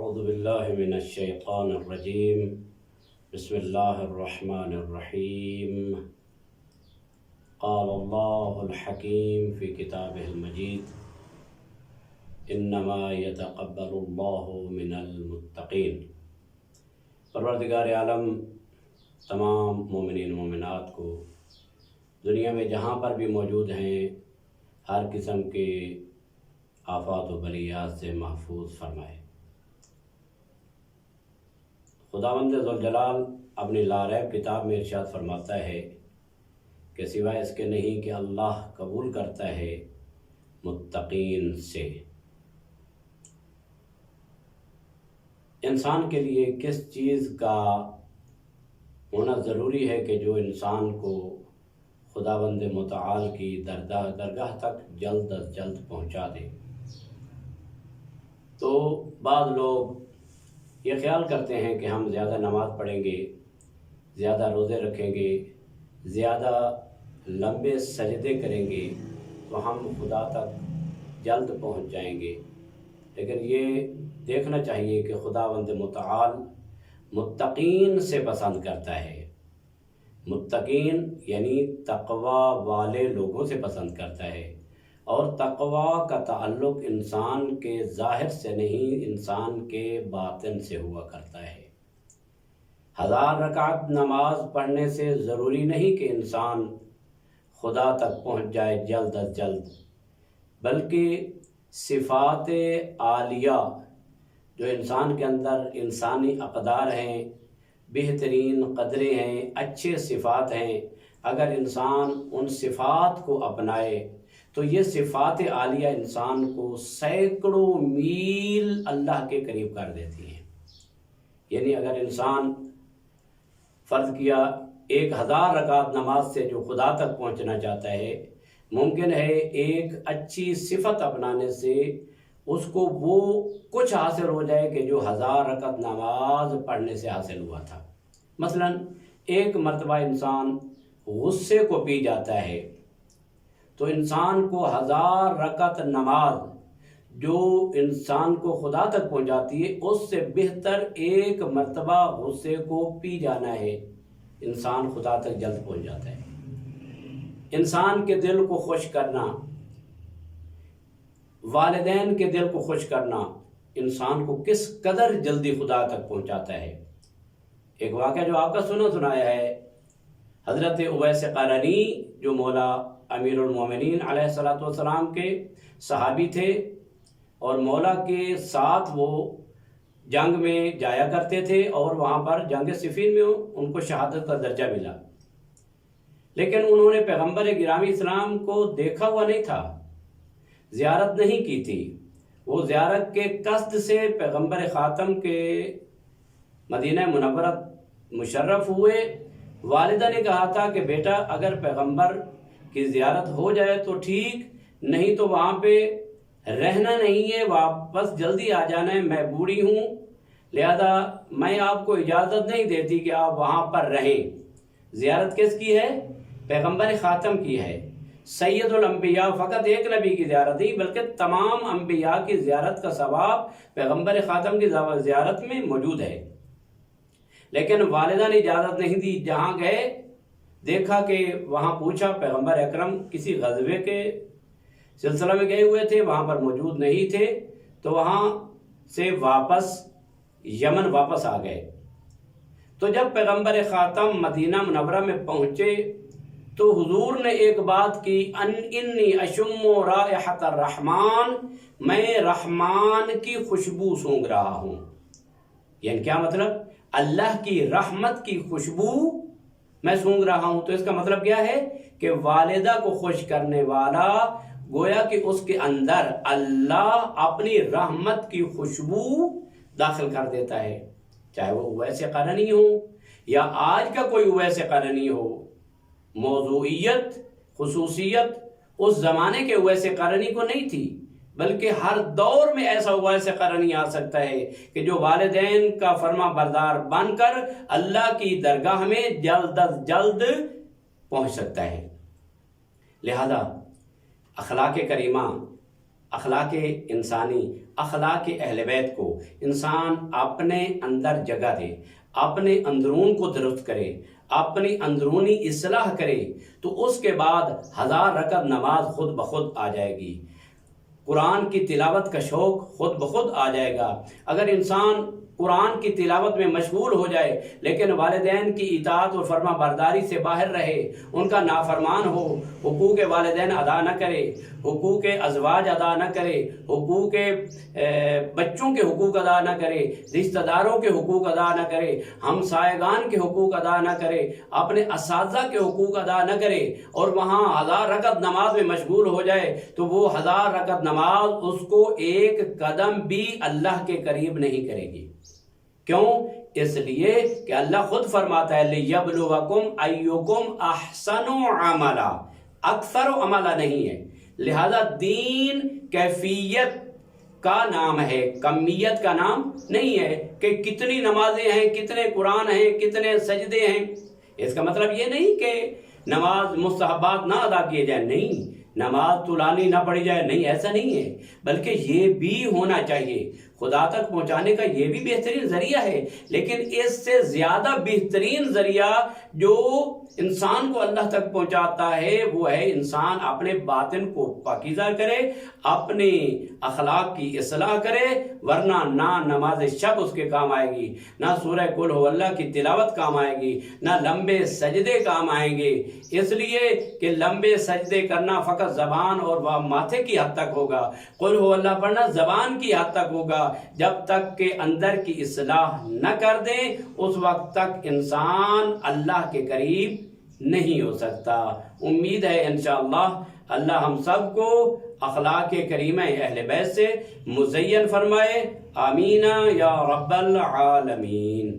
اعوذ باللہ من الشیطان الرجیم بسم اللہ الرحمن الرحیم قال اللہ الحکیم فی کتابہ المجید انما یتقبل اللہ من المتقین۔ پروردگار عالم تمام مومنین مومنات کو دنیا میں جہاں پر بھی موجود ہیں ہر قسم کے آفات و بلیات سے محفوظ فرمائے۔ خداوند ذوالجلال اپنی لاریب کتاب میں ارشاد فرماتا ہے کہ سوائے اس کے نہیں کہ اللہ قبول کرتا ہے متقین سے۔ انسان کے لیے کس چیز کا ہونا ضروری ہے کہ جو انسان کو خداوند متعال کی درگاہ تک جلد از جلد پہنچا دے؟ تو بعض لوگ یہ خیال کرتے ہیں کہ ہم زیادہ نماز پڑھیں گے، زیادہ روزے رکھیں گے، زیادہ لمبے سجدے کریں گے تو ہم خدا تک جلد پہنچ جائیں گے۔ لیکن یہ دیکھنا چاہیے کہ خداوند متعال متقین سے پسند کرتا ہے۔ متقین یعنی تقوی والے لوگوں سے پسند کرتا ہے، اور تقوی کا تعلق انسان کے ظاہر سے نہیں، انسان کے باطن سے ہوا کرتا ہے۔ 1000 رکعت نماز پڑھنے سے ضروری نہیں کہ انسان خدا تک پہنچ جائے جلد از جلد، بلکہ صفات عالیہ جو انسان کے اندر انسانی اقدار ہیں، بہترین قدریں ہیں، اچھے صفات ہیں، اگر انسان ان صفات کو اپنائے تو یہ صفات عالیہ انسان کو سینکڑوں میل اللہ کے قریب کر دیتی ہیں۔ یعنی اگر انسان فرض کیا 1000 رکعت نماز سے جو خدا تک پہنچنا چاہتا ہے، ممکن ہے ایک اچھی صفت اپنانے سے اس کو وہ کچھ حاصل ہو جائے کہ جو 1000 رکعت نماز پڑھنے سے حاصل ہوا تھا۔ مثلا ایک مرتبہ انسان غصے کو پی جاتا ہے تو انسان کو 1000 رکعت نماز جو انسان کو خدا تک پہنچاتی ہے، اس سے بہتر ایک مرتبہ غصے کو پی جانا ہے، انسان خدا تک جلد پہنچ جاتا ہے۔ انسان کے دل کو خوش کرنا، والدین کے دل کو خوش کرنا انسان کو کس قدر جلدی خدا تک پہنچاتا ہے۔ ایک واقعہ جو آپ کا سنایا ہے، حضرت اویس قرنی جو مولا امیر المومنین علیہ السلام کے صحابی تھے، اور مولا کے ساتھ وہ جنگ میں جایا کرتے تھے، اور وہاں پر جنگ صفین میں ان کو شہادت کا درجہ ملا، لیکن انہوں نے پیغمبر گرامی اسلام کو دیکھا ہوا نہیں تھا، زیارت نہیں کی تھی۔ وہ زیارت کے قصد سے پیغمبر خاتم کے مدینہ منورہ مشرف ہوئے۔ والدہ نے کہا تھا کہ بیٹا اگر پیغمبر کی زیارت ہو جائے تو ٹھیک، نہیں تو وہاں پہ رہنا نہیں ہے، واپس جلدی آ جانا ہے، میں بوڑھی ہوں، لہذا میں آپ کو اجازت نہیں دیتی کہ آپ وہاں پر رہیں۔ زیارت کس کی ہے؟ پیغمبر خاتم کی ہے، سید الانبیاء۔ فقط ایک نبی کی زیارت نہیں بلکہ تمام انبیاء کی زیارت کا ثواب پیغمبر خاتم کی زیارت میں موجود ہے، لیکن والدہ نے اجازت نہیں دی۔ جہاں گئے دیکھا کہ وہاں پوچھا، پیغمبر اکرم کسی غزوے کے سلسلہ میں گئے ہوئے تھے، وہاں پر موجود نہیں تھے، تو وہاں سے یمن واپس آ گئے۔ تو جب پیغمبر خاتم مدینہ منورہ میں پہنچے تو حضور نے ایک بات کی، انی اشم رائحۃ الرحمن، میں رحمان کی خوشبو سونگھ رہا ہوں۔ یعنی کیا مطلب؟ اللہ کی رحمت کی خوشبو میں سونگھ رہا ہوں۔ تو اس کا مطلب کیا ہے کہ والدہ کو خوش کرنے والا گویا کہ اس کے اندر اللہ اپنی رحمت کی خوشبو داخل کر دیتا ہے، چاہے وہ اویس قرنی ہو یا آج کا کوئی اویس قرنی ہو۔ موضوعیت، خصوصیت اس زمانے کے اویس قرنی کو نہیں تھی، بلکہ ہر دور میں ایسا اویس قرنی آ سکتا ہے کہ جو والدین کا فرما بردار بن کر اللہ کی درگاہ میں جلد از جلد پہنچ سکتا ہے۔ لہذا اخلاق کریمہ، اخلاق انسانی اخلاق اہل بیت کو انسان اپنے اندر جگہ دے، اپنے اندرون کو درست کرے، اپنی اندرونی اصلاح کرے، تو اس کے بعد 1000 رکعت نماز خود بخود آ جائے گی، قرآن کی تلاوت کا شوق خود بخود آ جائے گا۔ اگر انسان قرآن کی تلاوت میں مشغول ہو جائے لیکن والدین کی اطاعت اور فرما برداری سے باہر رہے، ان کا نافرمان ہو، حقوق والدین ادا نہ کرے، حقوق ازواج ادا نہ کرے، حقوق بچوں کے حقوق ادا نہ کرے، رشتہ داروں کے حقوق ادا نہ کرے، ہمسائیگان کے حقوق ادا نہ کرے، اپنے اساتذہ کے حقوق ادا نہ کرے، اور وہاں 1000 رکعت نماز میں مشغول ہو جائے، تو وہ 1000 رکعت نماز اس کو ایک قدم بھی اللہ کے قریب نہیں کرے گی۔ کیوں؟ اس لیے کہ اللہ خود فرماتا ہے لِيَبْلُوَكُمْ أَيُّكُمْ أَحْسَنُ عَمَلًا، اکثر عملہ نہیں ہے۔ لہذا دین کیفیت کا نام ہے، کمیت کا نام نہیں ہے کہ کتنی نمازیں ہیں، کتنے قرآن ہیں، کتنے سجدے ہیں۔ اس کا مطلب یہ نہیں کہ نماز مستحبات نہ ادا کیے جائیں، نہیں، نماز طولانی نہ پڑھی جائے، نہیں، ایسا نہیں ہے، بلکہ یہ بھی ہونا چاہیے۔ خدا تک پہنچانے کا یہ بھی بہترین ذریعہ ہے، لیکن اس سے زیادہ بہترین ذریعہ جو انسان کو اللہ تک پہنچاتا ہے وہ ہے انسان اپنے باطن کو پاکیزہ کرے، اپنے اخلاق کی اصلاح کرے، ورنہ نہ نماز شب اس کے کام آئے گی، نہ سورہ قل ہو اللہ کی تلاوت کام آئے گی، نہ لمبے سجدے کام آئیں گے، اس لیے کہ لمبے سجدے کرنا فقط زبان اور ماتھے کی حد تک ہوگا، قل ہو اللہ پڑھنا زبان کی حد تک ہوگا، جب تک کہ اندر کی اصلاح نہ کر دیں اس وقت تک انسان اللہ کے قریب نہیں ہو سکتا۔ امید ہے انشاءاللہ اللہ ہم سب کو اخلاق کریمہ اہل بیت سے مزین فرمائے، آمین یا رب العالمین۔